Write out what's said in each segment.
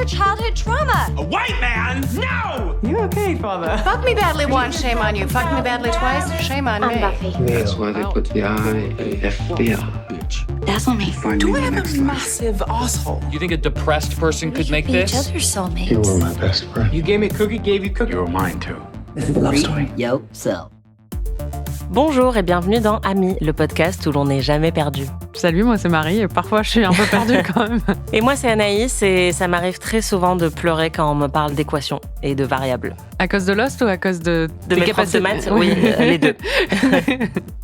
a childhood trauma. A white man? No! You okay, father? Fuck me badly once, shame on you. Fuck me badly twice, shame on me. Buffy. That's why they put the I in FBI. Bitch. That's not me. Do I have a massive asshole? You think a depressed person could make Each this? other's soulmates. You were my best friend. You gave me a cookie, gave you cookie. You were mine too. This is a love story. Yourself. Bonjour et bienvenue dans Amis, le podcast où l'on n'est jamais perdu. Salut, moi c'est Marie et parfois je suis un peu perdue quand même. Et moi c'est Anaïs et ça m'arrive très souvent de pleurer quand on me parle d'équations et de variables. À cause de Lost ou à cause de De tes mes profs de capacités? maths, oui, les deux.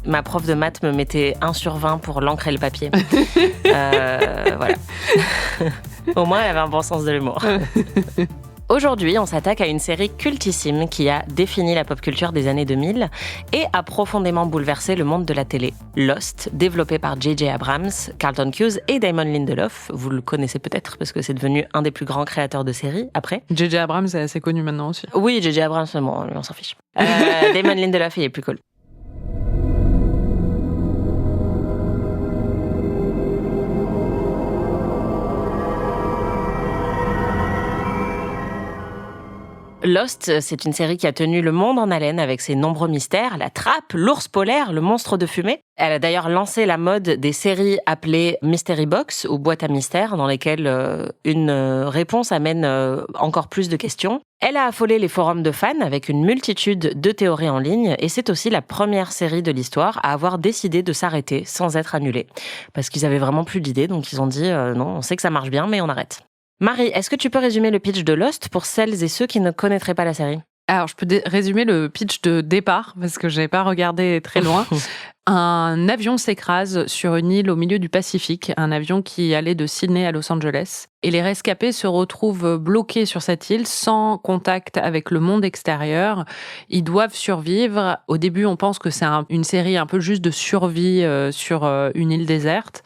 Ma prof de maths me mettait 1 sur 20 pour l'encre et le papier. Voilà. Au moins, elle avait un bon sens de l'humour. Aujourd'hui, on s'attaque à une série cultissime qui a défini la pop culture des années 2000 et a profondément bouleversé le monde de la télé. Lost, développé par J.J. Abrams, Carlton Cuse et Damon Lindelof. Vous le connaissez peut-être parce que c'est devenu un des plus grands créateurs de séries après. J.J. Abrams est assez connu maintenant aussi. Oui, J.J. Abrams, bon, lui, on s'en fiche. Damon Lindelof, il est plus cool. Lost, c'est une série qui a tenu le monde en haleine avec ses nombreux mystères, la trappe, l'ours polaire, le monstre de fumée. Elle a d'ailleurs lancé la mode des séries appelées Mystery Box ou boîte à mystères dans lesquelles une réponse amène encore plus de questions. Elle a affolé les forums de fans avec une multitude de théories en ligne et c'est aussi la première série de l'histoire à avoir décidé de s'arrêter sans être annulée. Parce qu'ils avaient vraiment plus d'idées, donc ils ont dit non, on sait que ça marche bien, mais on arrête. Marie, est-ce que tu peux résumer le pitch de Lost pour celles et ceux qui ne connaîtraient pas la série ? Alors, je peux résumer le pitch de départ, parce que j'avais pas regardé très loin. Un avion s'écrase sur une île au milieu du Pacifique, un avion qui allait de Sydney à Los Angeles. Et les rescapés se retrouvent bloqués sur cette île, sans contact avec le monde extérieur. Ils doivent survivre. Au début, on pense que c'est une série un peu juste de survie sur une île déserte.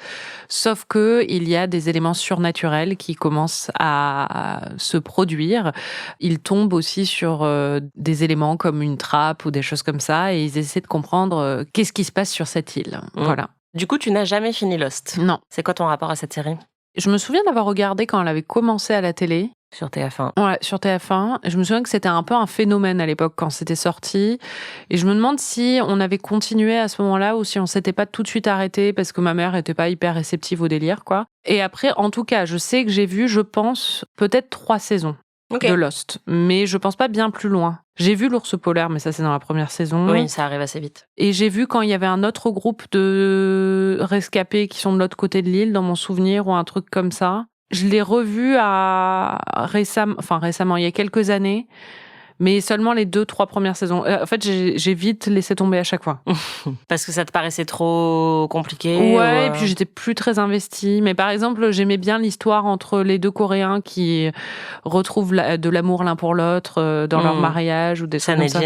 Sauf que il y a des éléments surnaturels qui commencent à se produire. Ils tombent aussi sur des éléments comme une trappe ou des choses comme ça, et ils essaient de comprendre qu'est-ce qui se passe sur cette île. Voilà. Du coup, tu n'as jamais fini Lost. Non. C'est quoi ton rapport à cette série ? Je me souviens d'avoir regardé quand elle avait commencé à la télé. Sur TF1. Ouais, sur TF1. Je me souviens que c'était un peu un phénomène à l'époque quand c'était sorti. Et je me demande si on avait continué à ce moment-là ou si on s'était pas tout de suite arrêté parce que ma mère était pas hyper réceptive au délire, quoi. Et après, en tout cas, je sais que j'ai vu, je pense, peut-être 3 saisons de Lost. Mais je pense pas bien plus loin. J'ai vu l'ours polaire, mais ça, c'est dans la première saison. Oui, ça arrive assez vite. Et j'ai vu quand il y avait un autre groupe de rescapés qui sont de l'autre côté de l'île, dans mon souvenir, ou un truc comme ça. Je l'ai revu récemment, il y a quelques années, mais seulement les 2-3 premières saisons. En fait, j'ai vite laissé tomber à chaque fois. Parce que ça te paraissait trop compliqué ? Ouais, et puis j'étais plus très investie. Mais par exemple, j'aimais bien l'histoire entre les 2 Coréens qui retrouvent de l'amour l'un pour l'autre dans leur mariage ou des trucs comme ça.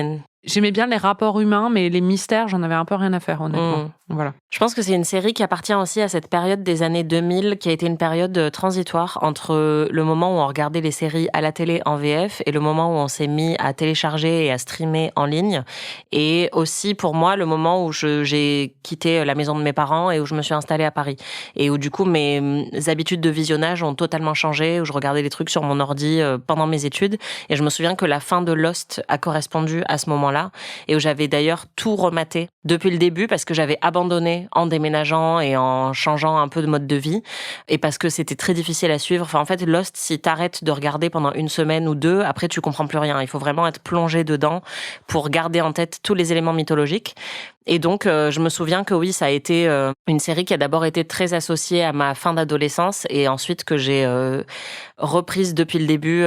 J'aimais bien les rapports humains, mais les mystères, j'en avais un peu rien à faire, honnêtement. Voilà. Je pense que c'est une série qui appartient aussi à cette période des années 2000, qui a été une période transitoire entre le moment où on regardait les séries à la télé en VF et le moment où on s'est mis à télécharger et à streamer en ligne. Et aussi, pour moi, le moment où j'ai quitté la maison de mes parents et où je me suis installée à Paris. Et où, du coup, mes habitudes de visionnage ont totalement changé, où je regardais des trucs sur mon ordi pendant mes études. Et je me souviens que la fin de Lost a correspondu à ce moment-là. Et où j'avais d'ailleurs tout rematé depuis le début parce que j'avais abandonné en déménageant et en changeant un peu de mode de vie et parce que c'était très difficile à suivre. Enfin, en fait, Lost, si t'arrêtes de regarder pendant 1 semaine ou 2, après tu comprends plus rien. Il faut vraiment être plongé dedans pour garder en tête tous les éléments mythologiques. Et donc, je me souviens que oui, ça a été une série qui a d'abord été très associée à ma fin d'adolescence et ensuite que j'ai reprise depuis le début,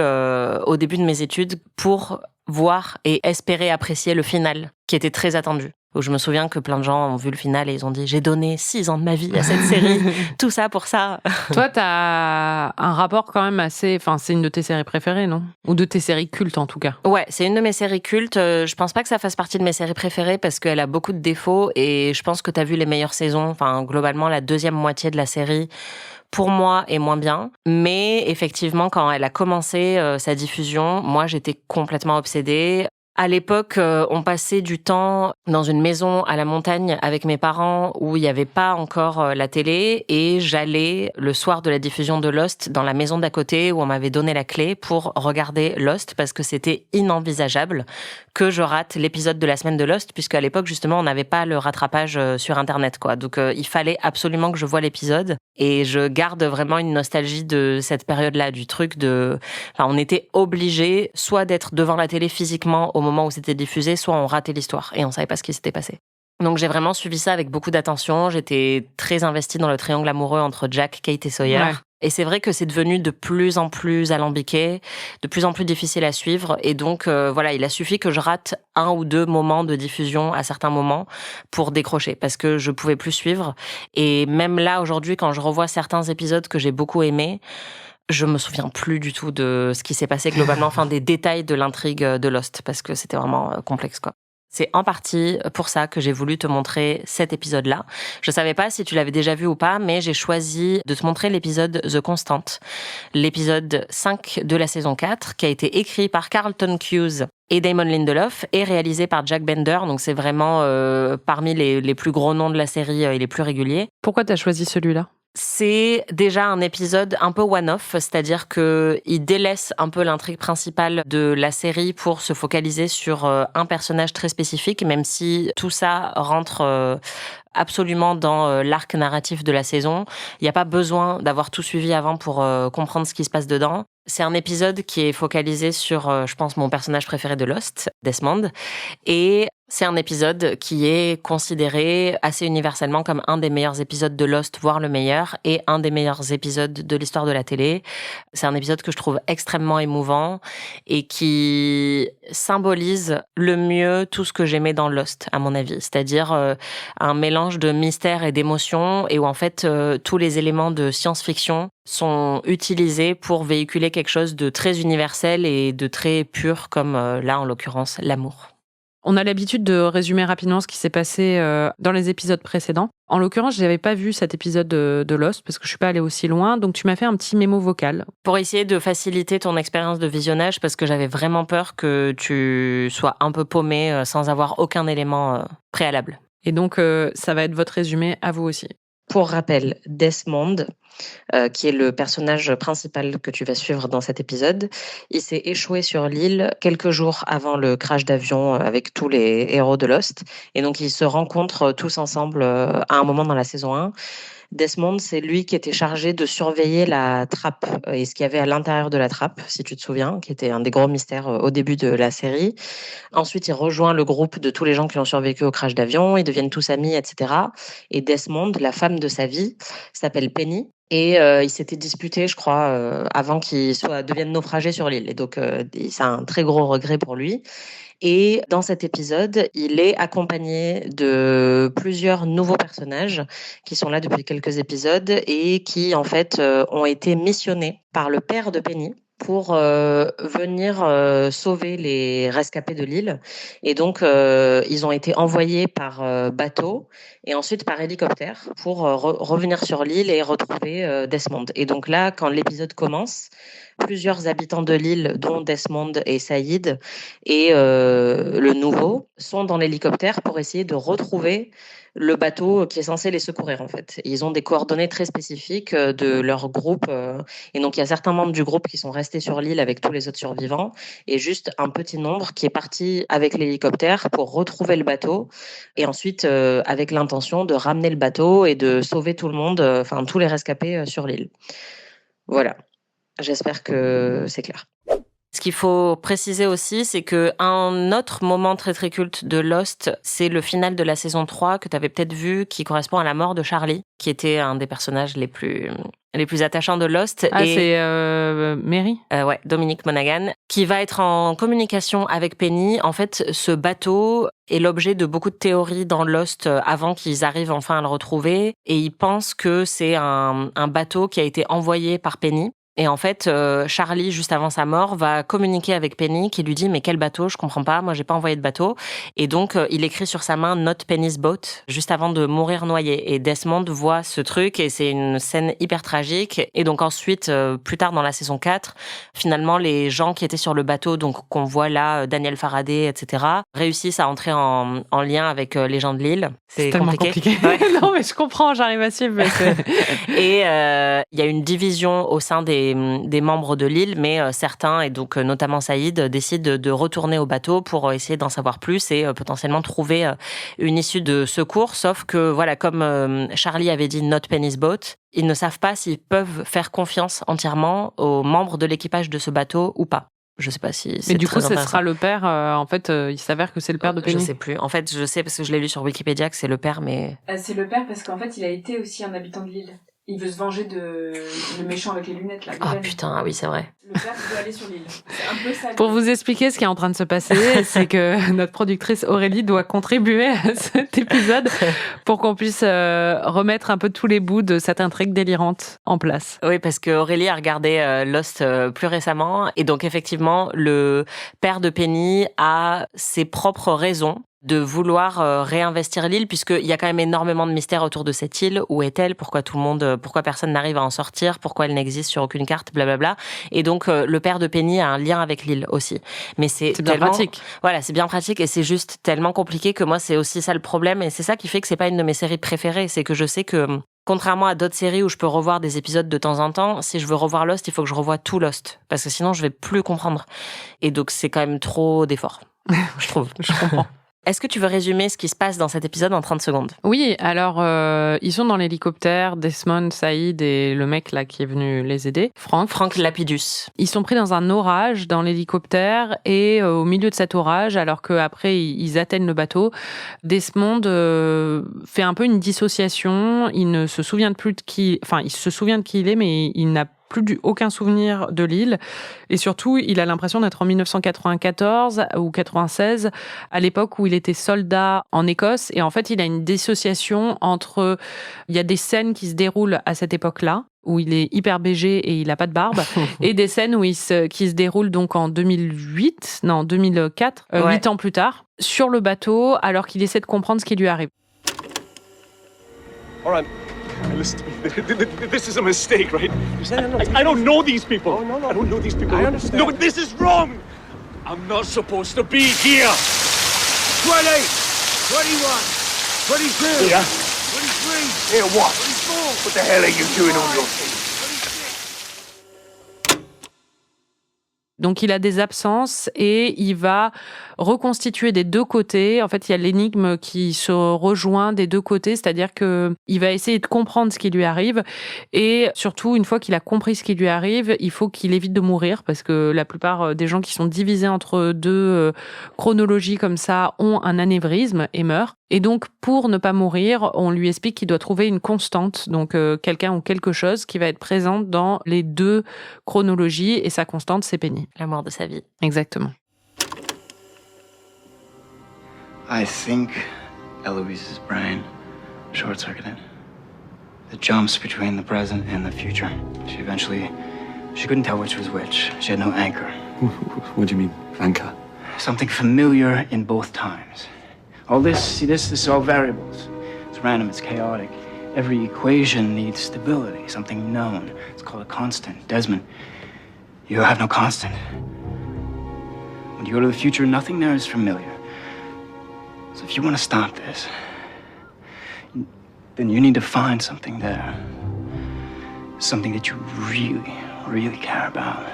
au début de mes études, pour voir et espérer apprécier le final, qui était très attendu. Où je me souviens que plein de gens ont vu le final et ils ont dit « J'ai donné 6 ans de ma vie à cette série, tout ça pour ça ». Toi, t'as un rapport quand même assez... Enfin, c'est une de tes séries préférées, non ? Ou de tes séries cultes, en tout cas. Ouais, c'est une de mes séries cultes. Je pense pas que ça fasse partie de mes séries préférées parce qu'elle a beaucoup de défauts et je pense que t'as vu les meilleures saisons. Enfin, globalement, la deuxième moitié de la série, pour moi, est moins bien. Mais effectivement, quand elle a commencé sa diffusion, moi, j'étais complètement obsédée. À l'époque, on passait du temps dans une maison à la montagne avec mes parents où il n'y avait pas encore la télé et j'allais le soir de la diffusion de Lost dans la maison d'à côté où on m'avait donné la clé pour regarder Lost parce que c'était inenvisageable que je rate l'épisode de la semaine de Lost puisqu'à l'époque, justement, on n'avait pas le rattrapage sur Internet, quoi. Donc, il fallait absolument que je voie l'épisode et je garde vraiment une nostalgie de cette période-là, du truc de... Enfin, on était obligés soit d'être devant la télé physiquement au moment où c'était diffusé, soit on ratait l'histoire et on savait pas ce qui s'était passé. Donc j'ai vraiment suivi ça avec beaucoup d'attention. J'étais très investie dans le triangle amoureux entre Jack, Kate et Sawyer. Ouais. Et c'est vrai que c'est devenu de plus en plus alambiqué, de plus en plus difficile à suivre. Et donc, voilà, il a suffi que je rate 1 ou 2 moments de diffusion à certains moments pour décrocher, parce que je pouvais plus suivre. Et même là, aujourd'hui, quand je revois certains épisodes que j'ai beaucoup aimés, je me souviens plus du tout de ce qui s'est passé globalement, enfin des détails de l'intrigue de Lost, parce que c'était vraiment complexe, quoi. C'est en partie pour ça que j'ai voulu te montrer cet épisode-là. Je savais pas si tu l'avais déjà vu ou pas, mais j'ai choisi de te montrer l'épisode The Constant, l'épisode 5 de la saison 4, qui a été écrit par Carlton Cuse et Damon Lindelof et réalisé par Jack Bender. Donc c'est vraiment parmi les plus gros noms de la série et les plus réguliers. Pourquoi t'as choisi celui-là ? C'est déjà un épisode un peu one-off, c'est-à-dire que il délaisse un peu l'intrigue principale de la série pour se focaliser sur un personnage très spécifique, même si tout ça rentre absolument dans l'arc narratif de la saison. Il n'y a pas besoin d'avoir tout suivi avant pour comprendre ce qui se passe dedans. C'est un épisode qui est focalisé sur, je pense, mon personnage préféré de Lost, Desmond. Et c'est un épisode qui est considéré assez universellement comme un des meilleurs épisodes de Lost, voire le meilleur, et un des meilleurs épisodes de l'histoire de la télé. C'est un épisode que je trouve extrêmement émouvant et qui symbolise le mieux tout ce que j'aimais dans Lost, à mon avis. C'est-à-dire un mélange de mystère et d'émotion, et où en fait tous les éléments de science-fiction sont utilisés pour véhiculer quelque chose de très universel et de très pur, comme là en l'occurrence l'amour. On a l'habitude de résumer rapidement ce qui s'est passé dans les épisodes précédents. En l'occurrence, je n'avais pas vu cet épisode de Lost parce que je suis pas allée aussi loin, donc tu m'as fait un petit mémo vocal. Pour essayer de faciliter ton expérience de visionnage, parce que j'avais vraiment peur que tu sois un peu paumé sans avoir aucun élément préalable. Et donc, ça va être votre résumé à vous aussi. Pour rappel, Desmond, qui est le personnage principal que tu vas suivre dans cet épisode, il s'est échoué sur l'île quelques jours avant le crash d'avion avec tous les héros de Lost. Et donc, ils se rencontrent tous ensemble à un moment dans la saison 1. Desmond, c'est lui qui était chargé de surveiller la trappe et ce qu'il y avait à l'intérieur de la trappe, si tu te souviens, qui était un des gros mystères au début de la série. Ensuite, il rejoint le groupe de tous les gens qui ont survécu au crash d'avion, ils deviennent tous amis, etc. Et Desmond, la femme de sa vie, s'appelle Penny. Et il s'était disputé, je crois, avant qu'il devienne naufragé sur l'île. Et donc, c'est un très gros regret pour lui. Et dans cet épisode, il est accompagné de plusieurs nouveaux personnages qui sont là depuis quelques épisodes et qui, en fait, ont été missionnés par le père de Penny pour venir sauver les rescapés de l'île. Et donc, ils ont été envoyés par bateau et ensuite par hélicoptère pour revenir sur l'île et retrouver Desmond. Et donc là, quand l'épisode commence, plusieurs habitants de l'île, dont Desmond et Saïd et le nouveau, sont dans l'hélicoptère pour essayer de retrouver le bateau qui est censé les secourir, en fait. Ils ont des coordonnées très spécifiques de leur groupe. Et donc, il y a certains membres du groupe qui sont restés sur l'île avec tous les autres survivants et juste un petit nombre qui est parti avec l'hélicoptère pour retrouver le bateau et ensuite avec l'intention de ramener le bateau et de sauver tout le monde, enfin tous les rescapés sur l'île. Voilà. J'espère que c'est clair. Ce qu'il faut préciser aussi, c'est qu'un autre moment très très culte de Lost, c'est le final de la saison 3 que tu avais peut-être vu, qui correspond à la mort de Charlie, qui était un des personnages les plus attachants de Lost. Ah, et c'est Mary ? Ouais, Dominic Monaghan, qui va être en communication avec Penny. En fait, ce bateau est l'objet de beaucoup de théories dans Lost avant qu'ils arrivent enfin à le retrouver. Et ils pensent que c'est un bateau qui a été envoyé par Penny Et en fait, Charlie, juste avant sa mort, va communiquer avec Penny qui lui dit « Mais quel bateau ? Je comprends pas, moi j'ai pas envoyé de bateau. » Et donc, il écrit sur sa main « Not Penny's boat » juste avant de mourir noyé. Et Desmond voit ce truc et c'est une scène hyper tragique. Et donc ensuite, plus tard dans la saison 4, finalement, les gens qui étaient sur le bateau, donc qu'on voit là, Daniel Faraday, etc., réussissent à entrer en lien avec les gens de l'île. C'est tellement compliqué. Ouais. Non, mais je comprends, j'arrive à suivre. Mais et il y a une division au sein des membres de l'île, mais certains, et donc notamment Saïd, décident de retourner au bateau pour essayer d'en savoir plus et potentiellement trouver une issue de secours. Sauf que, voilà, comme Charlie avait dit « Not Penny's boat », ils ne savent pas s'ils peuvent faire confiance entièrement aux membres de l'équipage de ce bateau ou pas. Je sais pas si c'est. Mais du coup, ce intéressant. sera le père. En fait, il s'avère que c'est le père de Penny. Je sais plus. En fait, je sais parce que je l'ai lu sur Wikipédia que c'est le père, mais. C'est le père parce qu'en fait, il a été aussi un habitant de l'île. Il veut se venger de le méchant avec les lunettes là. Ah putain, ah oui, c'est vrai. Le père veut aller sur l'île. C'est un peu ça. Pour vous expliquer ce qui est en train de se passer, c'est que notre productrice Aurélie doit contribuer à cet épisode pour qu'on puisse remettre un peu tous les bouts de cette intrigue délirante en place. Oui, parce que Aurélie a regardé Lost plus récemment et donc effectivement, le père de Penny a ses propres raisons de vouloir réinvestir l'île, puisqu'il y a quand même énormément de mystères autour de cette île. Où est-elle ? Pourquoi personne n'arrive à en sortir ? Pourquoi elle n'existe sur aucune carte ? Blablabla. Et donc, le père de Penny a un lien avec l'île aussi. Mais c'est bien tellement pratique. Voilà, c'est bien pratique et c'est juste tellement compliqué que moi, c'est aussi ça le problème. Et c'est ça qui fait que c'est pas une de mes séries préférées. C'est que je sais que, contrairement à d'autres séries où je peux revoir des épisodes de temps en temps, si je veux revoir Lost, il faut que je revoie tout Lost. Parce que sinon, je vais plus comprendre. Et donc, c'est quand même trop d'efforts, je trouve. Je comprends. Est-ce que tu veux résumer ce qui se passe dans cet épisode en 30 secondes ? Oui, alors ils sont dans l'hélicoptère, Desmond, Saïd et le mec là qui est venu les aider, Frank Lapidus. Ils sont pris dans un orage dans l'hélicoptère et au milieu de cet orage, alors qu'après ils atteignent le bateau, Desmond fait un peu une dissociation, il ne se souvient plus de qui, enfin il se souvient de qui il est, mais il n'a plus aucun souvenir de l'île. Et surtout, il a l'impression d'être en 1994 ou 96, à l'époque où il était soldat en Écosse. Et en fait, il a une dissociation entre... Il y a des scènes qui se déroulent à cette époque-là, où il est hyper BG et il a pas de barbe, et des scènes qui se déroulent donc en 2004, 8 ans plus tard, sur le bateau, alors qu'il essaie de comprendre ce qui lui arrive. All right. Listen to me. This is a mistake, right? I don't know these people. Oh, no. I don't know these people. I understand. No, but this is wrong. I'm not supposed to be here. 20, 21, 22, Yeah. 23, Here, what? 24. What the hell are you doing on your feet? Donc il a des absences et il va reconstituer des deux côtés. En fait, il y a l'énigme qui se rejoint des deux côtés, c'est-à-dire que il va essayer de comprendre ce qui lui arrive et surtout, une fois qu'il a compris ce qui lui arrive, il faut qu'il évite de mourir parce que la plupart des gens qui sont divisés entre deux chronologies comme ça ont un anévrisme et meurent. Et donc, pour ne pas mourir, on lui explique qu'il doit trouver une constante, donc quelqu'un ou quelque chose qui va être présente dans les deux chronologies et sa constante, c'est Penny. La mort de sa vie. Exactement. I think Eloise's brain short-circuited. The jumps between the present and the future. She couldn't tell which was which. She had no anchor. What do you mean, anchor? Something familiar in both times. All this is all variables. It's random, it's chaotic. Every equation needs stability, something known. It's called a constant. Desmond, you have no constant. When you go to the future, nothing there is familiar. So if you want to stop this, then you need to find something there. Something that you really, really care about.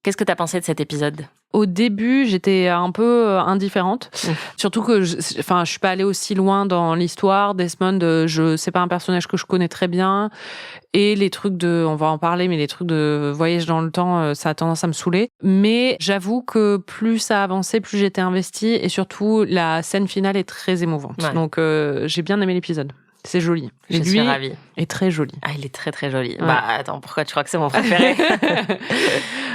Qu'est-ce que t'as pensé de cet épisode ? Au début, j'étais un peu indifférente. Surtout que je suis pas allée aussi loin dans l'histoire. Desmond, c'est pas un personnage que je connais très bien. Et les trucs on va en parler, mais les trucs de voyage dans le temps, ça a tendance à me saouler. Mais j'avoue que plus ça avançait, plus j'étais investie. Et surtout, la scène finale est très émouvante. Ouais. Donc, j'ai bien aimé l'épisode. C'est joli. Je suis ravie. Est très joli. Ah, il est très très joli. Ouais. Bah attends, pourquoi tu crois que c'est mon préféré?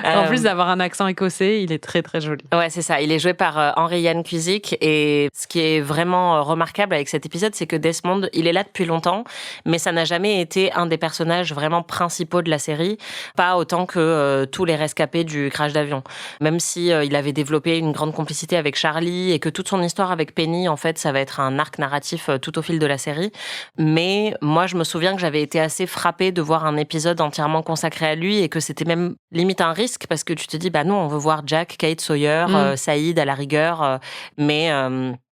En plus d'avoir un accent écossais, il est très très joli. Ouais, c'est ça. Il est joué par Henry-Yann Cusick et ce qui est vraiment remarquable avec cet épisode, c'est que Desmond, il est là depuis longtemps, mais ça n'a jamais été un des personnages vraiment principaux de la série, pas autant que tous les rescapés du crash d'avion. Même si il avait développé une grande complicité avec Charlie et que toute son histoire avec Penny, en fait, ça va être un arc narratif tout au fil de la série. Mais moi, je me souviens que j'avais été assez frappée de voir un épisode entièrement consacré à lui et que c'était même limite un risque parce que tu te dis, bah non, on veut voir Jack, Kate, Sawyer, Saïd à la rigueur, mais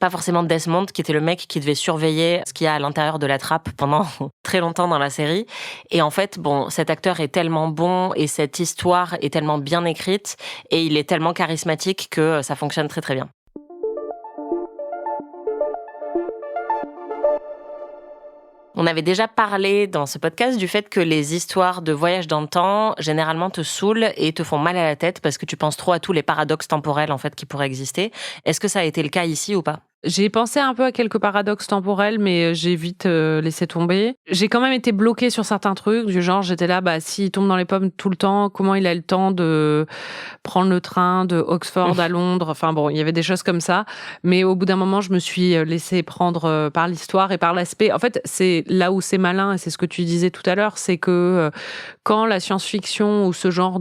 pas forcément Desmond qui était le mec qui devait surveiller ce qu'il y a à l'intérieur de la trappe pendant très longtemps dans la série. Et en fait, bon, cet acteur est tellement bon et cette histoire est tellement bien écrite et il est tellement charismatique que ça fonctionne très très bien. On avait déjà parlé dans ce podcast du fait que les histoires de voyage dans le temps, généralement, te saoulent et te font mal à la tête parce que tu penses trop à tous les paradoxes temporels, en fait, qui pourraient exister. Est-ce que ça a été le cas ici ou pas? J'ai pensé un peu à quelques paradoxes temporels, mais j'ai vite laissé tomber. J'ai quand même été bloquée sur certains trucs, du genre, j'étais là, bah, s'il tombe dans les pommes tout le temps, comment il a le temps de prendre le train de Oxford à Londres? Enfin bon, il y avait des choses comme ça. Mais au bout d'un moment, je me suis laissée prendre par l'histoire et par l'aspect. En fait, c'est là où c'est malin, et c'est ce que tu disais tout à l'heure, c'est que quand la science-fiction ou ce genre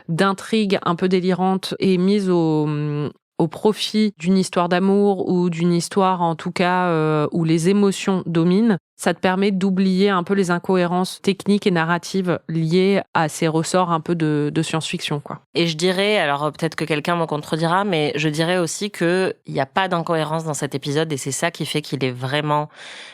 d'intrigue un peu délirante est mise au profit d'une histoire d'amour ou d'une histoire, en tout cas, où les émotions dominent, ça te permet d'oublier un peu les incohérences techniques et narratives liées à ces ressorts un peu de science-fiction, quoi. Et je dirais, alors peut-être que quelqu'un me contredira, mais je dirais aussi qu'il n'y a pas d'incohérence dans cet épisode et c'est ça qui fait qu'il est vraiment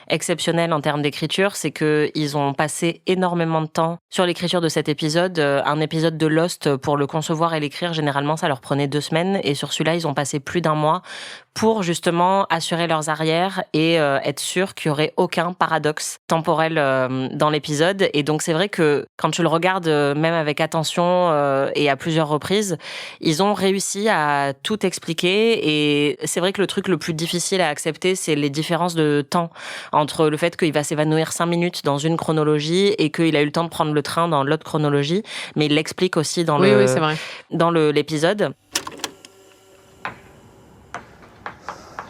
exceptionnel en termes d'écriture, c'est qu'ils ont passé énormément de temps sur l'écriture de cet épisode. Un épisode de Lost, pour le concevoir et l'écrire, généralement, ça leur prenait 2 semaines et sur celui-là, ils ont passé plus d'1 mois pour justement assurer leurs arrières et être sûr qu'il n'y aurait aucun paradoxe temporel dans l'épisode. Et donc c'est vrai que quand tu le regardes même avec attention et à plusieurs reprises, ils ont réussi à tout expliquer. Et c'est vrai que le truc le plus difficile à accepter, c'est les différences de temps entre le fait qu'il va s'évanouir 5 minutes dans une chronologie et qu'il a eu le temps de prendre le train dans l'autre chronologie. Mais il l'explique aussi dans c'est vrai. Dans l'épisode.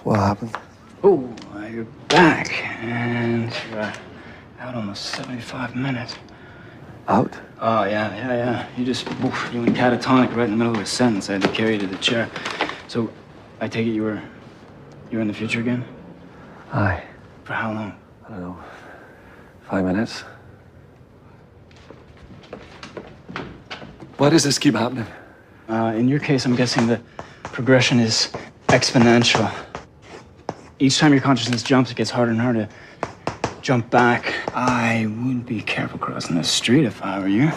What happened? Oh, you're back. And you're out almost 75 minutes. Out? Oh, yeah. You went catatonic right in the middle of a sentence. I had to carry you to the chair. So, I take it you're in the future again? Aye. For how long? I don't know. 5 minutes. Why does this keep happening? In your case, I'm guessing the progression is exponential. Each time your consciousness jumps, it gets harder and harder to jump back. I would be careful crossing the street if I were you.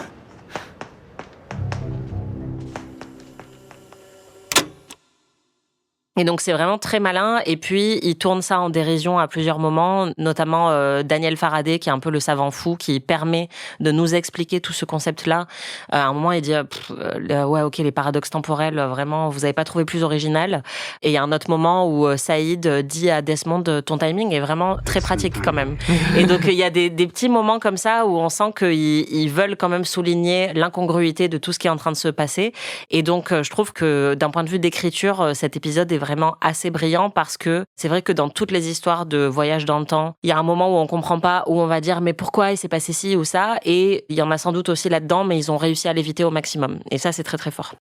Et donc c'est vraiment très malin et puis il tourne ça en dérision à plusieurs moments, notamment Daniel Faraday qui est un peu le savant fou qui permet de nous expliquer tout ce concept-là. À un moment il dit ouais ok les paradoxes temporels vraiment vous avez pas trouvé plus original. Et il y a un autre moment où Saïd dit à Desmond ton timing est vraiment très pratique quand même. Et donc il y a des petits moments comme ça où on sent qu'ils veulent quand même souligner l'incongruité de tout ce qui est en train de se passer. Et donc je trouve que d'un point de vue d'écriture cet épisode est vraiment assez brillant parce que c'est vrai que dans toutes les histoires de voyage dans le temps, il y a un moment où on comprend pas, où on va dire mais pourquoi il s'est passé ci ou ça, et il y en a sans doute aussi là-dedans, mais ils ont réussi à l'éviter au maximum. Et ça, c'est très très fort.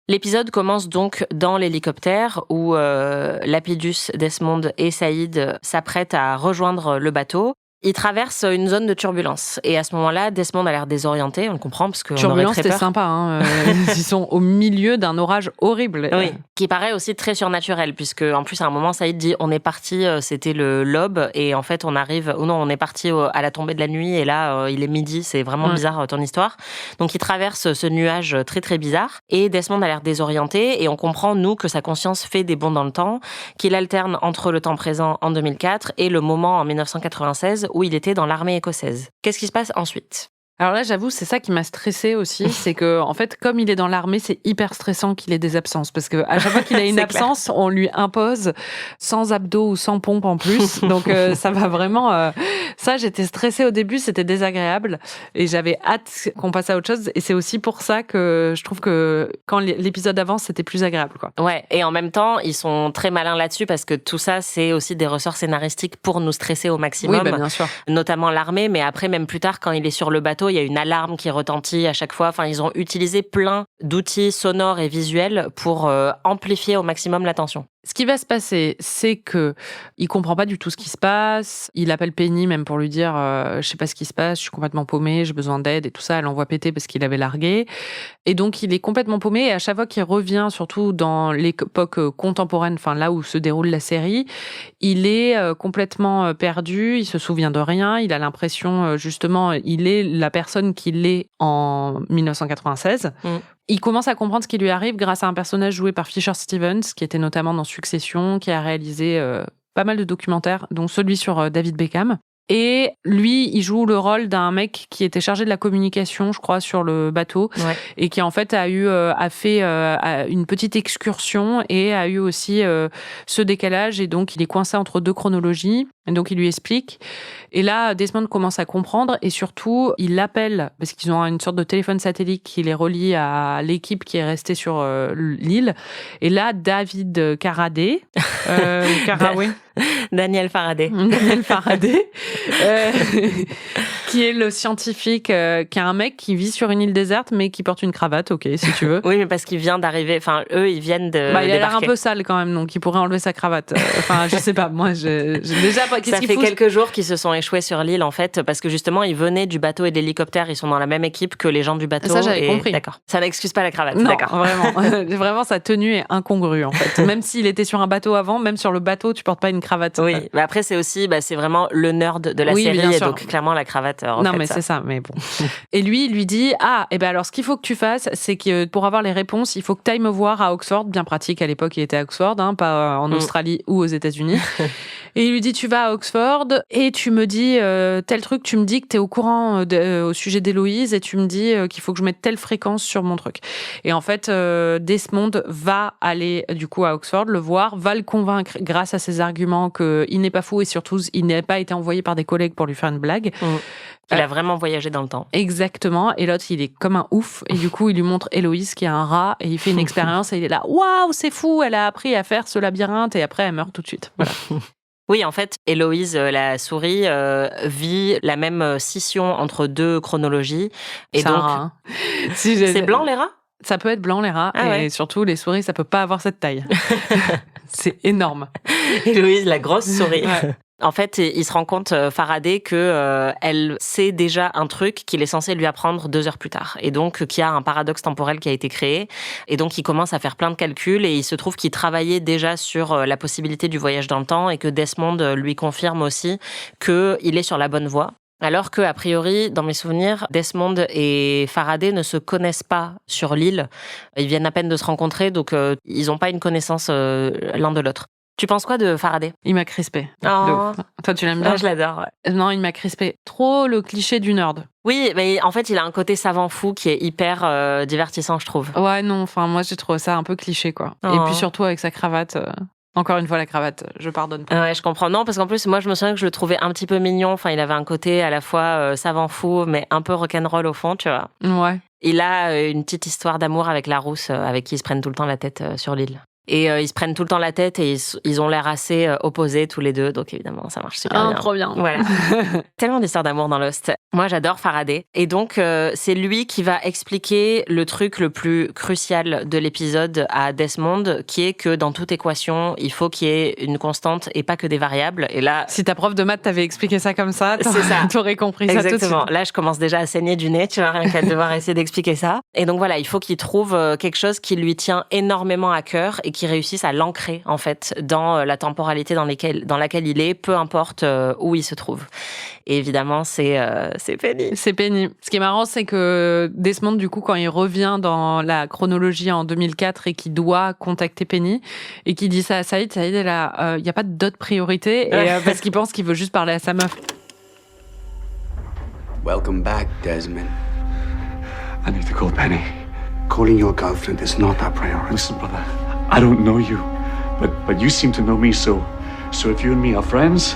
L'épisode commence donc dans l'hélicoptère où Lapidus, Desmond et Saïd s'apprêtent à rejoindre le bateau. Ils traversent une zone de turbulence. Et à ce moment-là, Desmond a l'air désorienté, on le comprend, parce qu'on aurait très peur. Turbulence, c'était sympa. Hein. Ils sont au milieu d'un orage horrible. Oui, qui paraît aussi très surnaturel, puisque en plus, à un moment, Saïd dit, on est parti, c'était le lobe, et en fait, on arrive, ou non, on est parti à la tombée de la nuit, et là, il est midi, c'est vraiment bizarre, ton histoire. Donc, il traverse ce nuage très, très bizarre, et Desmond a l'air désorienté, et on comprend, nous, que sa conscience fait des bonds dans le temps, qu'il alterne entre le temps présent en 2004 et le moment en 1996, où il était dans l'armée écossaise. Qu'est-ce qui se passe ensuite ? Alors là, j'avoue, c'est ça qui m'a stressée aussi, c'est que en fait, comme il est dans l'armée, c'est hyper stressant qu'il ait des absences, parce que à chaque fois qu'il a une absence, on lui impose sans abdos ou sans pompe en plus. Donc ça va vraiment. Ça, j'étais stressée au début, c'était désagréable, et j'avais hâte qu'on passe à autre chose. Et c'est aussi pour ça que je trouve que quand l'épisode avance, c'était plus agréable, quoi. Ouais, et en même temps, ils sont très malins là-dessus parce que tout ça, c'est aussi des ressorts scénaristiques pour nous stresser au maximum. Oui, bien sûr. Notamment l'armée, mais après, même plus tard, quand il est sur le bateau, il y a une alarme qui retentit à chaque fois. Enfin, ils ont utilisé plein d'outils sonores et visuels pour amplifier au maximum la tension. Ce qui va se passer, c'est que il comprend pas du tout ce qui se passe. Il appelle Penny même pour lui dire je sais pas ce qui se passe, je suis complètement paumé, j'ai besoin d'aide et tout ça. Elle l'envoie péter parce qu'il avait largué. Et donc il est complètement paumé. Et à chaque fois qu'il revient, surtout dans l'époque contemporaine, enfin là où se déroule la série, il est complètement perdu. Il se souvient de rien. Il a l'impression justement, il est la personne qu'il est en 1996. Il commence à comprendre ce qui lui arrive grâce à un personnage joué par Fisher Stevens, qui était notamment dans Succession, qui a réalisé pas mal de documentaires, dont celui sur David Beckham. Et lui, il joue le rôle d'un mec qui était chargé de la communication, je crois, sur le bateau, et qui en fait a fait une petite excursion et a eu aussi ce décalage, et donc il est coincé entre deux chronologies. Et donc il lui explique. Et là, Desmond commence à comprendre, et surtout, il l'appelle parce qu'ils ont une sorte de téléphone satellite qui les relie à l'équipe qui est restée sur l'île. Et là, David Carradine, Daniel Faraday. Daniel Faraday, qui est le scientifique, qui est un mec qui vit sur une île déserte, mais qui porte une cravate, ok, si tu veux. Oui, mais parce qu'il vient d'arriver, enfin, eux, ils viennent de il a l'air débarquer. un peu sale quand même, donc il pourrait enlever sa cravate. Enfin, je sais pas, moi, j'ai déjà... Ça fait quelques jours qu'ils se sont échoués sur l'île, en fait, parce que justement, ils venaient du bateau et de l'hélicoptère, ils sont dans la même équipe que les gens du bateau. Ça, j'avais compris. D'accord. Ça n'excuse pas la cravate, non, d'accord. Vraiment. Vraiment, sa tenue est incongrue, en fait. Même s'il était sur un bateau avant, même sur le bateau, tu portes pas une cravate. Oui, mais après, c'est aussi, c'est vraiment le nerd de la série, et donc clairement, la cravate reflète non, mais ça. c'est ça, mais bon. Et lui, il lui dit, alors, ce qu'il faut que tu fasses, c'est que pour avoir les réponses, il faut que tu ailles me voir à Oxford, bien pratique, à l'époque, il était à Oxford, pas en Australie ou aux États-Unis. Et il lui dit, tu vas à Oxford et tu me dis tel truc, tu me dis que t'es au courant au sujet d'Héloïse, et tu me dis qu'il faut que je mette telle fréquence sur mon truc. Et en fait, Desmond va aller du coup à Oxford, le voir, va le convaincre grâce à ses arguments qu'il n'est pas fou, et surtout, il n'a pas été envoyé par des collègues pour lui faire une blague. Il a vraiment voyagé dans le temps. Exactement. Et l'autre, il est comme un ouf. Et du coup, il lui montre Héloïse qui a un rat, et il fait une expérience, et il est là, waouh, c'est fou, elle a appris à faire ce labyrinthe, et après, elle meurt tout de suite. Voilà. Oui, en fait, Héloïse, la souris, vit la même scission entre deux chronologies. Et c'est donc, un rat, hein. C'est blanc, les rats ? Ça peut être blanc, les rats, et surtout, les souris, ça peut pas avoir cette taille. C'est énorme. Héloïse, la grosse souris. Ouais. En fait, il se rend compte, Faraday, que elle sait déjà un truc qu'il est censé lui apprendre 2 heures plus tard. Et donc, qu'il y a un paradoxe temporel qui a été créé. Et donc, il commence à faire plein de calculs, et il se trouve qu'il travaillait déjà sur la possibilité du voyage dans le temps, et que Desmond lui confirme aussi qu'il est sur la bonne voie. Alors que, a priori, dans mes souvenirs, Desmond et Faraday ne se connaissent pas sur l'île. Ils viennent à peine de se rencontrer, donc ils n'ont pas une connaissance l'un de l'autre. Tu penses quoi de Faraday ? Il m'a crispé. Oh. Toi, tu l'aimes bien ? Ah, je l'adore. Ouais. Non, il m'a crispé. Trop le cliché du nerd. Oui, mais en fait, il a un côté savant fou qui est hyper divertissant, je trouve. Ouais, non, enfin, moi, j'ai trouvé ça un peu cliché, quoi. Oh. Et puis surtout avec sa cravate. Encore une fois, la cravate, je pardonne pas. Ouais, je comprends. Non, parce qu'en plus, moi, je me souviens que je le trouvais un petit peu mignon. Enfin, il avait un côté à la fois savant fou, mais un peu rock'n'roll au fond, tu vois. Ouais. Il a une petite histoire d'amour avec la rousse, avec qui ils se prennent tout le temps la tête sur l'île. Et ils se prennent tout le temps la tête, et ils ont l'air assez opposés tous les deux, donc évidemment ça marche super bien. Trop bien. Voilà. Tellement d'histoires d'amour dans Lost. Moi j'adore Faraday, et donc c'est lui qui va expliquer le truc le plus crucial de l'épisode à Desmond, qui est que dans toute équation il faut qu'il y ait une constante et pas que des variables. Et là, si ta prof de maths t'avait expliqué ça comme ça, t'aurais compris. Exactement. Ça tout de suite. Là je commence déjà à saigner du nez, tu vois, rien qu'à devoir essayer d'expliquer ça. Et donc voilà, il faut qu'il trouve quelque chose qui lui tient énormément à cœur, et qui réussissent à l'ancrer en fait dans la temporalité dans laquelle il est, peu importe où il se trouve. Et évidemment, c'est Penny. C'est Penny. Ce qui est marrant, c'est que Desmond, du coup, quand il revient dans la chronologie en 2004 et qu'il doit contacter Penny, et qu'il dit ça à Saïd est là, il n'y a pas d'autres priorités, et parce qu'il pense qu'il veut juste parler à sa meuf. Welcome back, Desmond. I need to call Penny. Calling your girlfriend is not our priority. Listen, brother, I don't know you, but you seem to know me, so if you and me are friends,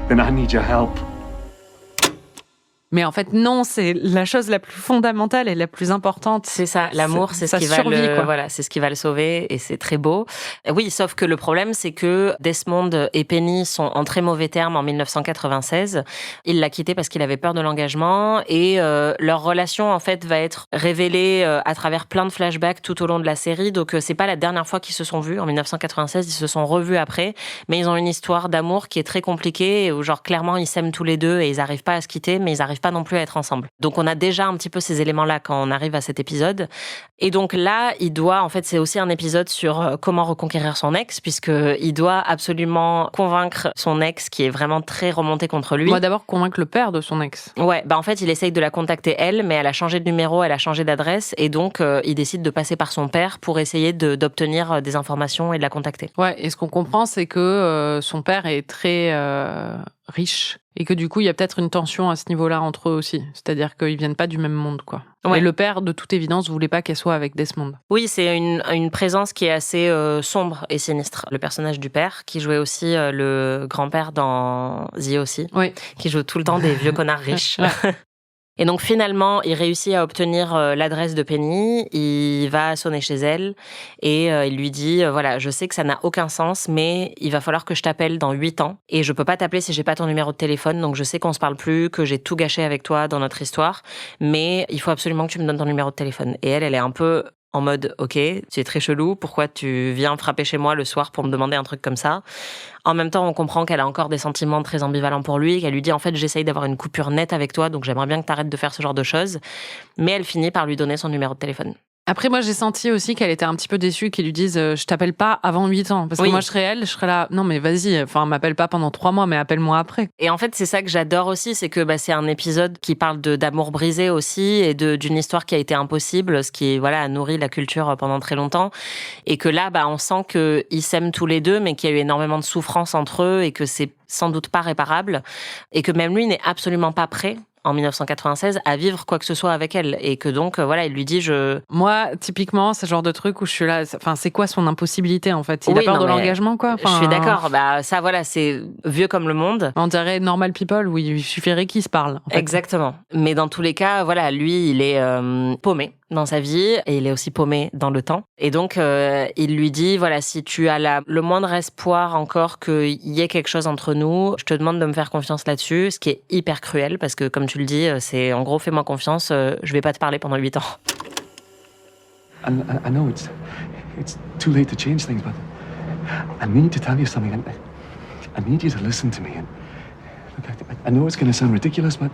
then I need your help. Mais en fait, non, c'est la chose la plus fondamentale et la plus importante. C'est ça, l'amour, c'est ce qui va voilà, c'est ce qui va le sauver et c'est très beau. Oui, sauf que le problème, c'est que Desmond et Penny sont en très mauvais termes en 1996. Il l'a quitté parce qu'il avait peur de l'engagement et leur relation, en fait, va être révélée à travers plein de flashbacks tout au long de la série. Donc, c'est pas la dernière fois qu'ils se sont vus. En 1996, ils se sont revus après, mais ils ont une histoire d'amour qui est très compliquée où, genre, clairement, ils s'aiment tous les deux et ils arrivent pas à se quitter, mais ils arrivent pas non plus à être ensemble. Donc on a déjà un petit peu ces éléments-là quand on arrive à cet épisode. Et donc là, il doit, en fait, c'est aussi un épisode sur comment reconquérir son ex, puisqu'il doit absolument convaincre son ex qui est vraiment très remonté contre lui. On va d'abord convaincre le père de son ex. Ouais, bah en fait, il essaye de la contacter elle, mais elle a changé de numéro, elle a changé d'adresse, et donc il décide de passer par son père pour essayer d'obtenir des informations et de la contacter. Ouais, et ce qu'on comprend, c'est que son père est très riche et que du coup, il y a peut-être une tension à ce niveau-là entre eux aussi. C'est-à-dire qu'ils viennent pas du même monde, quoi. Ouais. Et le père, de toute évidence, voulait pas qu'elle soit avec Desmond. Oui, c'est une présence qui est assez sombre et sinistre. Le personnage du père, qui jouait aussi le grand-père dans The aussi, oui. Qui joue tout le temps des vieux connards riches. Et donc finalement, il réussit à obtenir l'adresse de Penny, il va sonner chez elle et il lui dit voilà, je sais que ça n'a aucun sens, mais il va falloir que je t'appelle dans 8 ans et je peux pas t'appeler si j'ai pas ton numéro de téléphone, donc je sais qu'on se parle plus, que j'ai tout gâché avec toi dans notre histoire, mais il faut absolument que tu me donnes ton numéro de téléphone. Et elle est un peu en mode, ok, tu es très chelou, pourquoi tu viens frapper chez moi le soir pour me demander un truc comme ça? En même temps, on comprend qu'elle a encore des sentiments très ambivalents pour lui, qu'elle lui dit, en fait, j'essaye d'avoir une coupure nette avec toi, donc j'aimerais bien que t'arrêtes de faire ce genre de choses. Mais elle finit par lui donner son numéro de téléphone. Après, moi, j'ai senti aussi qu'elle était un petit peu déçue qu'ils lui disent je t'appelle pas avant 8 ans. Parce que moi, je serais elle, je serais là, non, mais vas-y, enfin, m'appelle pas pendant 3 mois, mais appelle-moi après. Et en fait, c'est ça que j'adore aussi, c'est que c'est un épisode qui parle d'amour brisé aussi et d'une histoire qui a été impossible, ce qui a nourri la culture pendant très longtemps. Et que là, on sent qu'ils s'aiment tous les deux, mais qu'il y a eu énormément de souffrance entre eux et que c'est sans doute pas réparable. Et que même lui n'est absolument pas prêt en 1996 à vivre quoi que ce soit avec elle et que donc il lui dit Moi typiquement c'est le genre de truc où je suis là, enfin c'est quoi son impossibilité en fait, il a peur de l'engagement quoi. Je suis d'accord, ça c'est vieux comme le monde. On dirait Normal People où il suffirait qu'ils se parlent en fait. Exactement, mais dans tous les cas lui il est paumé dans sa vie et il est aussi paumé dans le temps et donc il lui dit si tu as le moindre espoir encore qu'il y ait quelque chose entre nous, je te demande de me faire confiance là-dessus, ce qui est hyper cruel parce que comme tu le dis, c'est en gros fais-moi confiance, je vais pas te parler pendant 8 ans. I know it's too late to change things, but I need to tell you something. I need you to listen to me. And look, I know it's going to sound ridiculous, but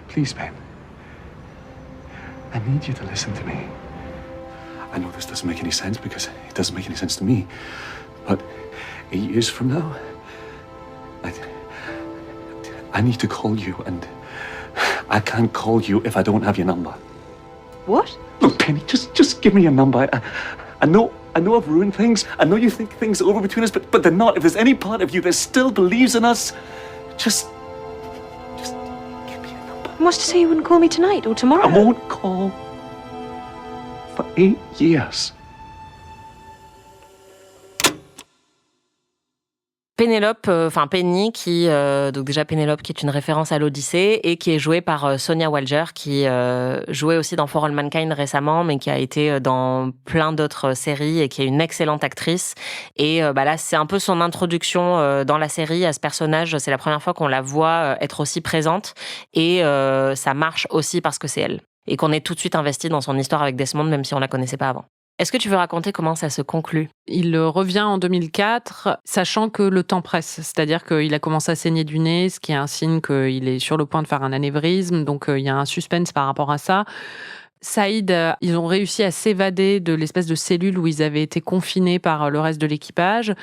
please, Ben, I need you to listen to me. I know this doesn't make any sense because it doesn't make any sense to me, but 8 years from now, I need to call you, and I can't call you if I don't have your number. What? Look, Penny, just give me your number. I know I've ruined things. I know you think things are over between us, but they're not. If there's any part of you that still believes in us, just give me your number. What's to say you wouldn't call me tonight or tomorrow? I won't call for 8 years. Penny, qui donc déjà Pénélope qui est une référence à l'Odyssée et qui est jouée par Sonia Walger, qui jouait aussi dans For All Mankind récemment, mais qui a été dans plein d'autres séries et qui est une excellente actrice. Et là, c'est un peu son introduction dans la série à ce personnage. C'est la première fois qu'on la voit être aussi présente et ça marche aussi parce que c'est elle et qu'on est tout de suite investi dans son histoire avec Desmond, même si on la connaissait pas avant. Est-ce que tu veux raconter comment ça se conclut? Il revient en 2004, sachant que le temps presse. C'est-à-dire qu'il a commencé à saigner du nez, ce qui est un signe qu'il est sur le point de faire un anévrisme. Donc, il y a un suspense par rapport à ça. Saïd, ils ont réussi à s'évader de l'espèce de cellule où ils avaient été confinés par le reste de l'équipage.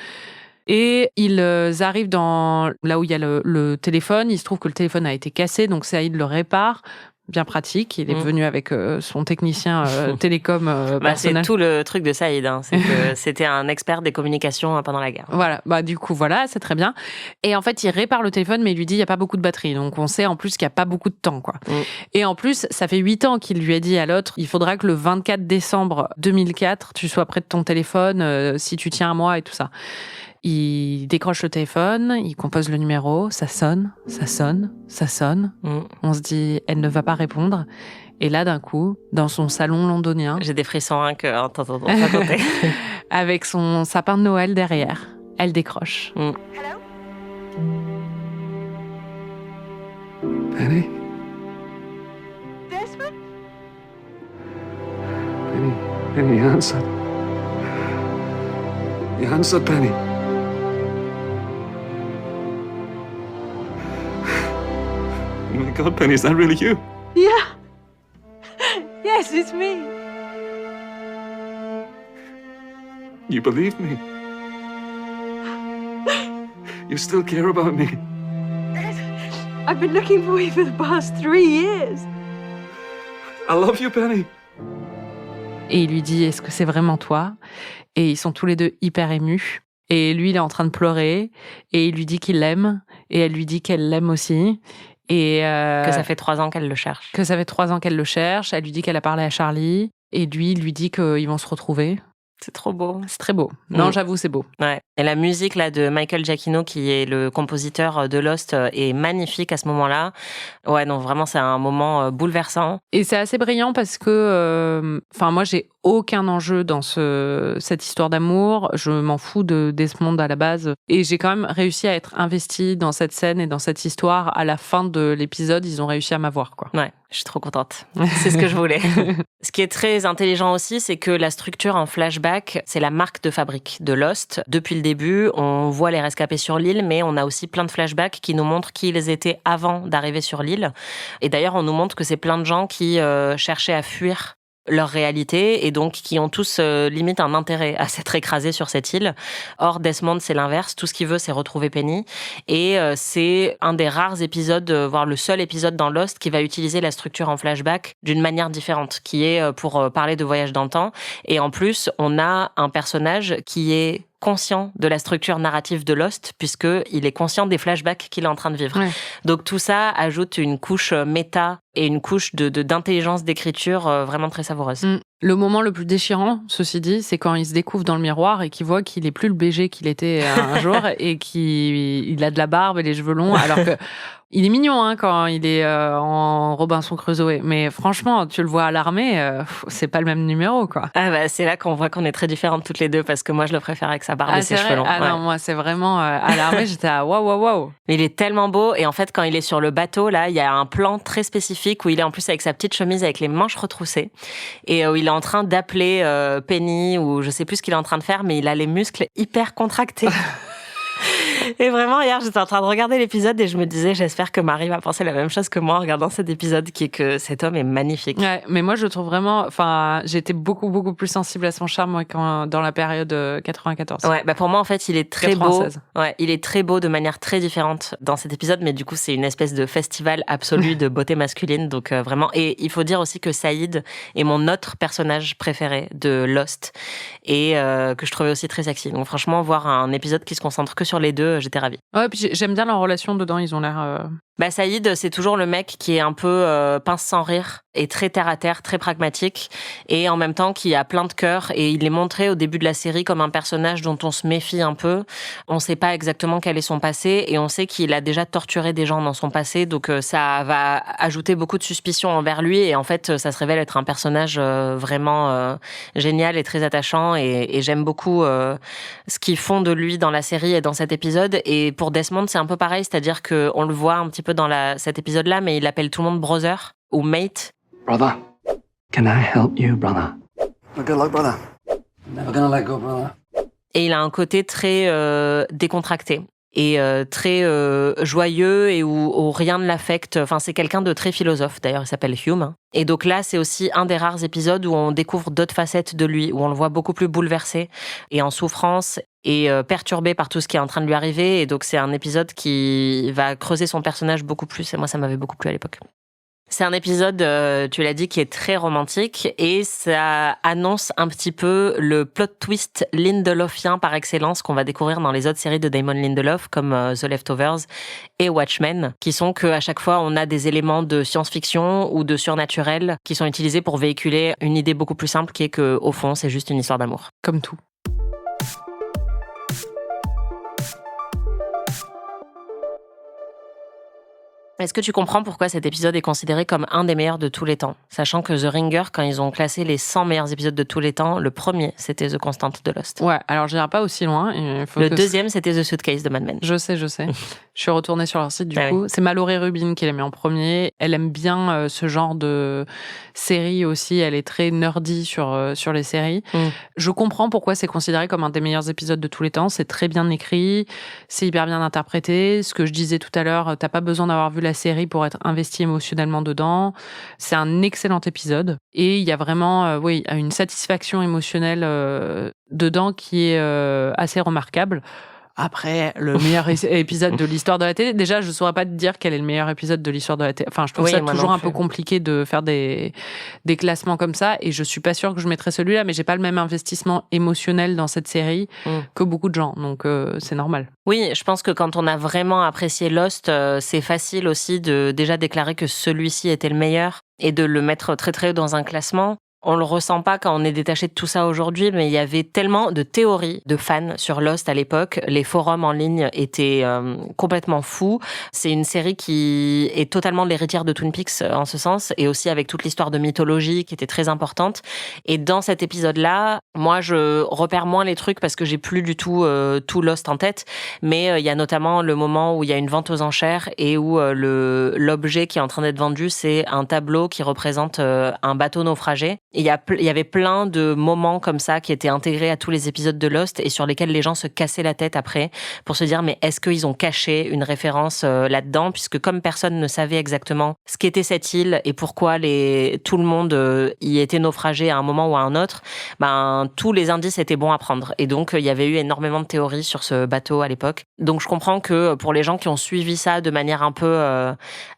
Et ils arrivent là où il y a le téléphone. Il se trouve que le téléphone a été cassé, donc Saïd le répare. bien pratique. Il est venu avec son technicien télécom c'est personnel. tout le truc de Saïd, hein. C'est que c'était un expert des communications pendant la guerre. Voilà, du coup, c'est très bien. Et en fait, il répare le téléphone, mais il lui dit il n'y a pas beaucoup de batterie. Donc, on sait en plus qu'il n'y a pas beaucoup de temps, quoi. Et en plus, ça fait 8 ans qu'il lui a dit à l'autre, il faudra que le 24 décembre 2004, tu sois près de ton téléphone, si tu tiens à moi et tout ça. Il décroche le téléphone, il compose le numéro, ça sonne, ça sonne, ça sonne. On se dit, elle ne va pas répondre. Et là, d'un coup, dans son salon londonien... J'ai des frissons, hein, que... Attends, on va compter. Avec son sapin de Noël derrière, elle décroche. Penny? Desmond? Penny, you answered. You answered, Penny. Oh my God, Penny, is that really you? Yeah. Yes, it's me. You believe me? You still care about me? I've been looking for you for the past 3 years. I love you, Penny. Et il lui dit, est-ce que c'est vraiment toi? Et ils sont tous les deux hyper émus. Et lui, il est en train de pleurer. Et il lui dit qu'il l'aime. Et elle lui dit qu'elle l'aime aussi. Et que ça fait 3 ans qu'elle le cherche. Que ça fait 3 ans qu'elle le cherche. Elle lui dit qu'elle a parlé à Charlie. Et lui, il lui dit qu'ils vont se retrouver. C'est trop beau. C'est très beau. Non, j'avoue, c'est beau. Ouais. Et la musique là de Michael Giacchino, qui est le compositeur de Lost, est magnifique à ce moment-là. Ouais, non, vraiment, c'est un moment bouleversant. Et c'est assez brillant parce que, moi, j'ai aucun enjeu dans cette histoire d'amour. Je m'en fous de Desmond à la base. Et j'ai quand même réussi à être investie dans cette scène et dans cette histoire. À la fin de l'épisode, ils ont réussi à m'avoir, quoi. Ouais, je suis trop contente. C'est ce que je voulais. Ce qui est très intelligent aussi, c'est que la structure en flashback, c'est la marque de fabrique de Lost. Depuis le début, on voit les rescapés sur l'île, mais on a aussi plein de flashbacks qui nous montrent qui ils étaient avant d'arriver sur l'île. Et d'ailleurs, on nous montre que c'est plein de gens qui cherchaient à fuir leur réalité et donc qui ont tous limite un intérêt à s'être écrasés sur cette île. Or, Desmond, c'est l'inverse. Tout ce qu'il veut, c'est retrouver Penny. Et c'est un des rares épisodes, voire le seul épisode dans Lost qui va utiliser la structure en flashback d'une manière différente, qui est pour parler de voyage dans le temps. Et en plus, on a un personnage qui est conscient de la structure narrative de Lost, puisqu'il est conscient des flashbacks qu'il est en train de vivre. Ouais. Donc tout ça ajoute une couche méta et une couche d'intelligence d'écriture vraiment très savoureuse. Le moment le plus déchirant, ceci dit, c'est quand il se découvre dans le miroir et qu'il voit qu'il est plus le BG qu'il était un jour et qu'il a de la barbe et les cheveux longs, alors que il est mignon quand il est en Robinson Crusoe, mais franchement, tu le vois à l'armée, c'est pas le même numéro, quoi. Ah c'est là qu'on voit qu'on est très différentes toutes les deux, parce que moi je le préfère avec sa barbe et ses cheveux longs. Ah non, moi c'est vraiment à l'armée, j'étais à waouh. Mais il est tellement beau, et en fait quand il est sur le bateau là, il y a un plan très spécifique où il est en plus avec sa petite chemise avec les manches retroussées et où il est en train d'appeler Penny, ou je sais plus ce qu'il est en train de faire, mais il a les muscles hyper contractés. Et vraiment, hier, j'étais en train de regarder l'épisode et je me disais, j'espère que Marie va penser la même chose que moi en regardant cet épisode, qui est que cet homme est magnifique. Ouais, mais moi, je le trouve vraiment, j'étais beaucoup, beaucoup plus sensible à son charme, moi, dans la période 94. Ouais, pour moi, en fait, il est très 96. Beau. Ouais, il est très beau de manière très différente dans cet épisode, mais du coup, c'est une espèce de festival absolu de beauté masculine, donc vraiment. Et il faut dire aussi que Saïd est mon autre personnage préféré de Lost et que je trouvais aussi très sexy. Donc franchement, voir un épisode qui se concentre que sur les deux, j'étais ravie. Ouais, puis j'aime bien leur relation dedans, ils ont l'air... Saïd, c'est toujours le mec qui est un peu pince sans rire et très terre à terre, très pragmatique, et en même temps qui a plein de cœur, et il est montré au début de la série comme un personnage dont on se méfie un peu. On sait pas exactement quel est son passé, et on sait qu'il a déjà torturé des gens dans son passé, donc ça va ajouter beaucoup de suspicion envers lui, et en fait ça se révèle être un personnage vraiment génial et très attachant, et j'aime beaucoup ce qu'ils font de lui dans la série et dans cet épisode. Et pour Desmond, c'est un peu pareil, c'est-à-dire qu'on le voit un petit peu dans cet épisode-là, mais il appelle tout le monde brother ou mate. Brother, can I help you, brother? Good luck, brother. Never gonna let go, brother. Et il a un côté très décontracté et très joyeux, et où rien ne l'affecte. Enfin, c'est quelqu'un de très philosophe. D'ailleurs, il s'appelle Hume. Et donc là, c'est aussi un des rares épisodes où on découvre d'autres facettes de lui, où on le voit beaucoup plus bouleversé et en souffrance et perturbé par tout ce qui est en train de lui arriver. Et donc, c'est un épisode qui va creuser son personnage beaucoup plus. Et moi, ça m'avait beaucoup plu à l'époque. C'est un épisode, tu l'as dit, qui est très romantique et ça annonce un petit peu le plot twist lindelofien par excellence qu'on va découvrir dans les autres séries de Damon Lindelof comme The Leftovers et Watchmen, qui sont qu'à chaque fois on a des éléments de science-fiction ou de surnaturel qui sont utilisés pour véhiculer une idée beaucoup plus simple qui est que au fond c'est juste une histoire d'amour. Comme tout. Est-ce que tu comprends pourquoi cet épisode est considéré comme un des meilleurs de tous les temps? Sachant que The Ringer, quand ils ont classé les 100 meilleurs épisodes de tous les temps, le premier, c'était The Constant de Lost. Ouais, alors j'irai pas aussi loin. Le deuxième, c'était The Suitcase de Mad Men. Je sais. Je suis retournée sur leur site du coup. Oui. C'est Mallory Rubin qui l'a mis en premier. Elle aime bien ce genre de série aussi. Elle est très nerdy sur les séries. Je comprends pourquoi c'est considéré comme un des meilleurs épisodes de tous les temps. C'est très bien écrit, c'est hyper bien interprété. Ce que je disais tout à l'heure, t'as pas besoin d'avoir vu la série pour être investi émotionnellement dedans. C'est un excellent épisode. Et il y a vraiment une satisfaction émotionnelle dedans qui est assez remarquable. Après, le meilleur épisode de l'histoire de la télé, déjà, je ne saurais pas te dire quel est le meilleur épisode de l'histoire de la télé. Enfin, je trouve ça toujours un peu compliqué de faire des classements comme ça, et je suis pas sûre que je mettrais celui-là, mais j'ai pas le même investissement émotionnel dans cette série que beaucoup de gens, donc c'est normal. Oui, je pense que quand on a vraiment apprécié Lost, c'est facile aussi de déjà déclarer que celui-ci était le meilleur et de le mettre très très haut dans un classement. On le ressent pas quand on est détaché de tout ça aujourd'hui, mais il y avait tellement de théories de fans sur Lost à l'époque. Les forums en ligne étaient complètement fous. C'est une série qui est totalement l'héritière de Twin Peaks en ce sens, et aussi avec toute l'histoire de mythologie qui était très importante. Et dans cet épisode-là, moi, je repère moins les trucs parce que j'ai plus du tout tout Lost en tête, mais il y a notamment le moment où il y a une vente aux enchères et où l'objet qui est en train d'être vendu, c'est un tableau qui représente un bateau naufragé. Il y avait plein de moments comme ça qui étaient intégrés à tous les épisodes de Lost et sur lesquels les gens se cassaient la tête après pour se dire mais est-ce qu'ils ont caché une référence là-dedans, puisque comme personne ne savait exactement ce qu'était cette île et pourquoi tout le monde y était naufragé à un moment ou à un autre, tous les indices étaient bons à prendre. Et donc il y avait eu énormément de théories sur ce bateau à l'époque. Donc je comprends que pour les gens qui ont suivi ça de manière un peu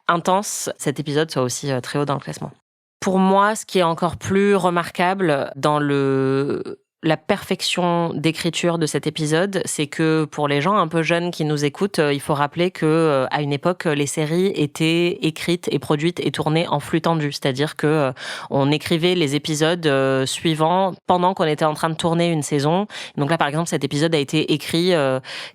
intense, cet épisode soit aussi très haut dans le classement. Pour moi, ce qui est encore plus remarquable dans la perfection d'écriture de cet épisode, c'est que pour les gens un peu jeunes qui nous écoutent, il faut rappeler que à une époque, les séries étaient écrites et produites et tournées en flux tendu, c'est-à-dire que on écrivait les épisodes suivants pendant qu'on était en train de tourner une saison. Donc là, par exemple, cet épisode a été écrit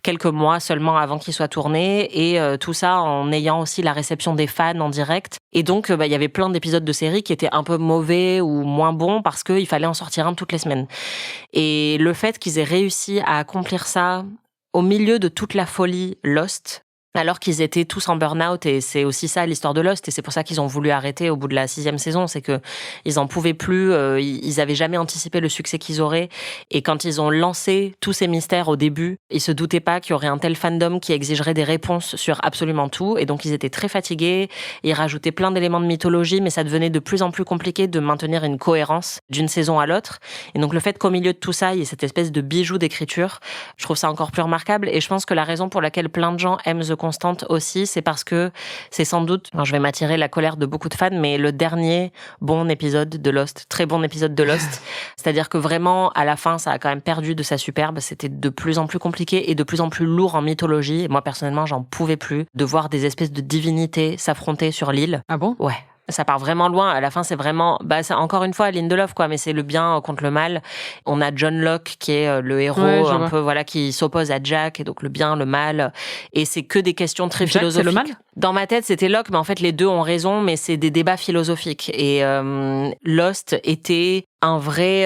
quelques mois seulement avant qu'il soit tourné, et tout ça en ayant aussi la réception des fans en direct. Et donc, il y avait plein d'épisodes de séries qui étaient un peu mauvais ou moins bons parce qu'il fallait en sortir un toutes les semaines. Et le fait qu'ils aient réussi à accomplir ça au milieu de toute la folie Lost, alors qu'ils étaient tous en burn-out, et c'est aussi ça l'histoire de Lost, et c'est pour ça qu'ils ont voulu arrêter au bout de la 6e saison, c'est que ils en pouvaient plus, ils avaient jamais anticipé le succès qu'ils auraient, et quand ils ont lancé tous ces mystères au début, ils se doutaient pas qu'il y aurait un tel fandom qui exigerait des réponses sur absolument tout, et donc ils étaient très fatigués, ils rajoutaient plein d'éléments de mythologie, mais ça devenait de plus en plus compliqué de maintenir une cohérence d'une saison à l'autre, et donc le fait qu'au milieu de tout ça, il y ait cette espèce de bijou d'écriture, je trouve ça encore plus remarquable, et je pense que la raison pour laquelle plein de gens aiment The Constant aussi, c'est parce que c'est sans doute, je vais m'attirer la colère de beaucoup de fans, mais le dernier bon épisode de Lost, très bon épisode de Lost. C'est-à-dire que vraiment, à la fin, ça a quand même perdu de sa superbe. C'était de plus en plus compliqué et de plus en plus lourd en mythologie. Et moi, personnellement, j'en pouvais plus de voir des espèces de divinités s'affronter sur l'île. Ah bon? Ouais. Ça part vraiment loin. À la fin, c'est vraiment, c'est encore une fois Lindelof, quoi, mais c'est le bien contre le mal. On a John Locke, qui est le héros, qui s'oppose à Jack, et donc le bien, le mal. Et c'est que des questions très Jack, philosophiques. C'est le mal? Dans ma tête, c'était Locke, mais en fait, les deux ont raison, mais c'est des débats philosophiques. Et Lost était un vrai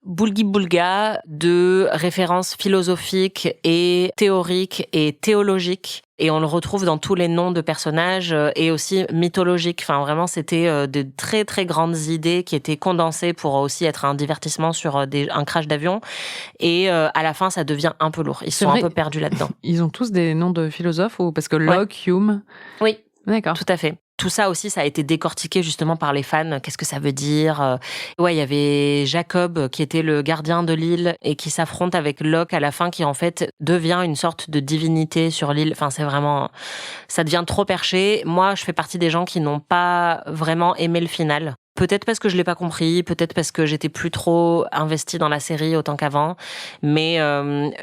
boulgui-boulga de références philosophiques et théoriques et théologiques. Et on le retrouve dans tous les noms de personnages et aussi mythologiques. Enfin, vraiment, c'était de très, très grandes idées qui étaient condensées pour aussi être un divertissement sur un crash d'avion. Et à la fin, ça devient un peu lourd. Ils sont un peu perdus là-dedans. Ils ont tous des noms de philosophes, ou parce que Locke, Hume... Oui. D'accord. Tout à fait. Tout ça aussi, ça a été décortiqué justement par les fans. Qu'est-ce que ça veut dire ? Ouais, il y avait Jacob qui était le gardien de l'île et qui s'affronte avec Locke à la fin, qui en fait devient une sorte de divinité sur l'île. Enfin, c'est vraiment... Ça devient trop perché. Moi, je fais partie des gens qui n'ont pas vraiment aimé le final. Peut-être parce que je l'ai pas compris, peut-être parce que j'étais plus trop investie dans la série autant qu'avant, mais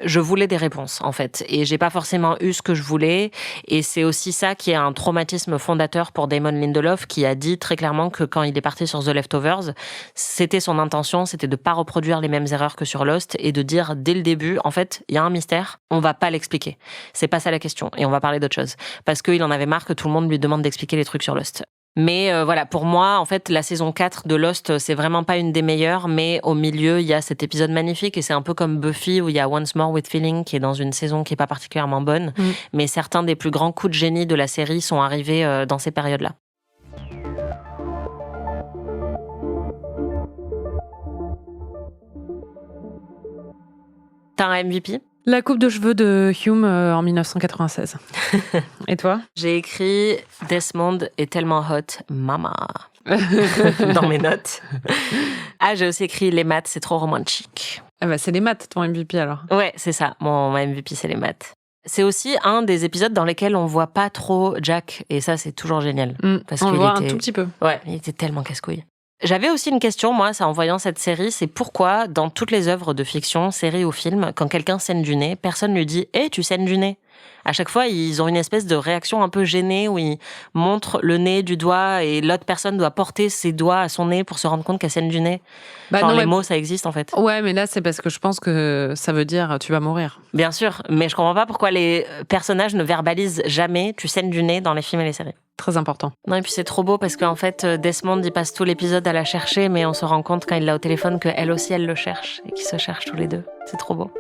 je voulais des réponses en fait, et j'ai pas forcément eu ce que je voulais, et c'est aussi ça qui est un traumatisme fondateur pour Damon Lindelof, qui a dit très clairement que quand il est parti sur The Leftovers, c'était son intention, c'était de pas reproduire les mêmes erreurs que sur Lost, et de dire dès le début, en fait, il y a un mystère, on va pas l'expliquer. C'est pas ça la question, et on va parler d'autre chose. Parce qu'il en avait marre que tout le monde lui demande d'expliquer les trucs sur Lost. Mais voilà, pour moi, en fait, la saison 4 de Lost, c'est vraiment pas une des meilleures, mais au milieu, il y a cet épisode magnifique, et c'est un peu comme Buffy, où il y a Once More with Feeling, qui est dans une saison qui est pas particulièrement bonne, mais certains des plus grands coups de génie de la série sont arrivés dans ces périodes-là. T'as un MVP ? La coupe de cheveux de Hume en 1996. Et toi ? J'ai écrit « Desmond est tellement hot, mama » dans mes notes. Ah, j'ai aussi écrit « Les maths, c'est trop romantique ». Ah bah c'est les maths, ton MVP alors. Ouais, c'est ça. Mon MVP, c'est les maths. C'est aussi un des épisodes dans lesquels on voit pas trop Jack, et ça, c'est toujours génial. Parce on le voit un tout petit peu. Ouais, il était tellement casse-couille. J'avais aussi une question, moi, en voyant cette série, c'est pourquoi, dans toutes les œuvres de fiction, séries ou films, quand quelqu'un saigne du nez, personne lui dit « Hé, tu saignes du nez !» À chaque fois, ils ont une espèce de réaction un peu gênée où ils montrent le nez du doigt et l'autre personne doit porter ses doigts à son nez pour se rendre compte qu'elle saigne du nez. Genre, les mots, ça existe en fait. Ouais, mais là, c'est parce que je pense que ça veut dire tu vas mourir. Bien sûr, mais je comprends pas pourquoi les personnages ne verbalisent jamais tu saignes du nez dans les films et les séries. Très important. Non, et puis c'est trop beau parce qu'en fait, Desmond, il passe tout l'épisode à la chercher, mais on se rend compte quand il l'a au téléphone qu'elle aussi, elle le cherche et qu'ils se cherchent tous les deux. C'est trop beau.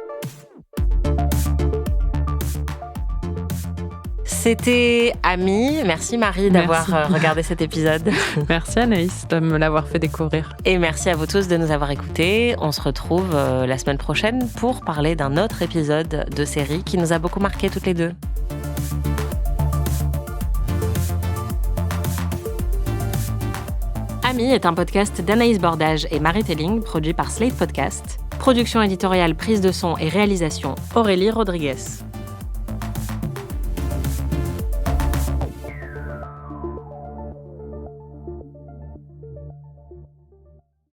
C'était Amis. Merci Marie d'avoir regardé cet épisode. Merci Anaïs de me l'avoir fait découvrir. Et merci à vous tous de nous avoir écoutés. On se retrouve la semaine prochaine pour parler d'un autre épisode de série qui nous a beaucoup marqué toutes les deux. Amis est un podcast d'Anaïs Bordage et Marie Telling, produit par Slate Podcast. Production éditoriale, prise de son et réalisation, Aurélie Rodriguez.